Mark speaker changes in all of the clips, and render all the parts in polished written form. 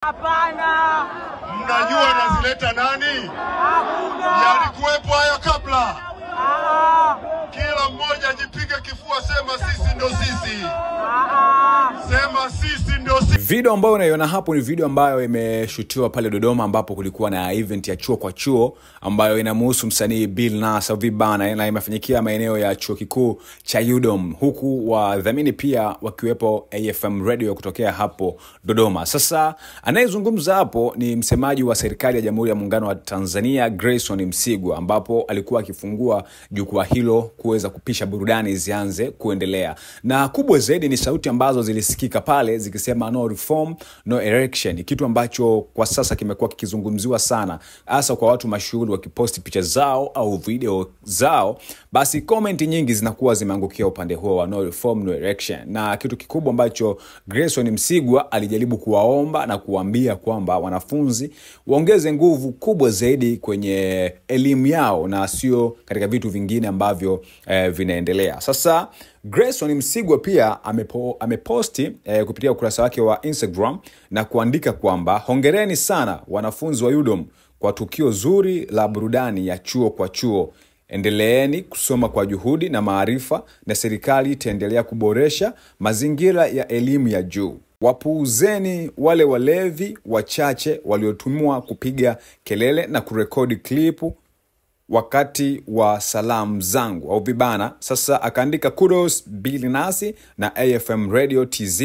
Speaker 1: Hapana.
Speaker 2: Mnajua nazileta nani?
Speaker 1: Hakuna.
Speaker 2: Yalikuwepo hayo kabla. Kila mmoja ajipige kifua, sema sisi ndo sisi. Sema sisi ndo sisi.
Speaker 3: Video ambayo unaiona hapo ni video ambayo imeshutiwa pale Dodoma, ambapo kulikuwa na event ya chuo kwa chuo ambayo inamhusu msanii Billnass Vibana, na imefanyikia maeneo ya chuo kikuu cha UDOM, huku wadhamini pia wakiwepo AFM Radio kutokea hapo Dodoma. Sasa anayezungumza hapo ni msemaji wa serikali ya Jamhuri ya Muungano wa Tanzania, Grayson Msigwa, ambapo alikuwa akifungua jukwaa hilo kuweza kupisha burudani zianze kuendelea. Na kubwa zaidi ni sauti ambazo zilisikika pale zikisema no reform no election, kitu ambacho kwa sasa kimekuwa kikizungumziwa sana, hasa kwa watu mashuhuri wakiposti picha zao au video zao, basi comment nyingi zinakuwa zimeangukia upande huo wa no reform no election. Na kitu kikubwa ambacho Grayson Msigwa alijaribu kuwaomba na kuambia kwamba wanafunzi waongeze nguvu kubwa zaidi kwenye elimu yao na sio katika vitu vingine ambavyo vinaendelea. Sasa Grayson Msigwa pia ameposti kupitia ukurasa wake wa Instagram na kuandika kwamba hongereni sana wanafunzi wa UDOM kwa tukio zuri la burudani ya chuo kwa chuo. Endeleeni kusoma kwa juhudi na maarifa, na serikali itaendelea kuboresha mazingira ya elimu ya juu. Wapuuzeni wale walevi wachache waliotumwa kupiga kelele na kurekodi klipu wakati wa salamu zangu au Vibana. Sasa akaandika kudos Billnass na AFM Radio TZ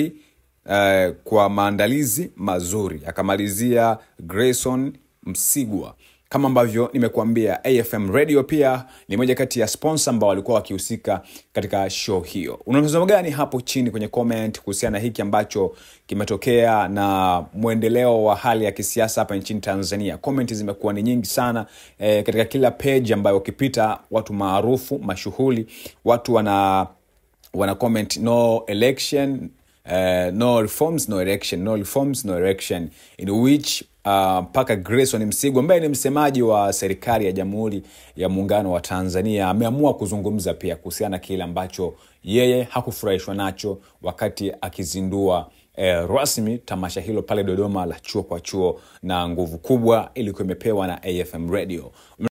Speaker 3: kwa maandalizi mazuri. Akamalizia Grayson Msigwa. Kama ambavyo nimekuambia, AFM Radio pia ni moja kati ya sponsor ambao walikuwa wakihusika katika show hiyo. Unatazama gani hapo chini kwenye comment kuhusiana na hiki ambacho kimetokea na muendeleo wa hali ya kisiasa hapa nchini Tanzania? Comment zimekuwa ni nyingi sana katika kila page ambayo ukipita, watu maarufu mashuhuri, watu wana comment no election, no reforms no election, no reforms no election, in which paka Grayson Msigwa ambaye ni msemaji wa serikali ya Jamhuri ya Muungano wa Tanzania ameamua kuzungumza pia kuhusiana na kile ambacho yeye hakufurahishwa nacho wakati akizindua rasmi tamasha hilo pale Dodoma la chuo kwa chuo, na nguvu kubwa ilikuwa imepewa na AFM Radio.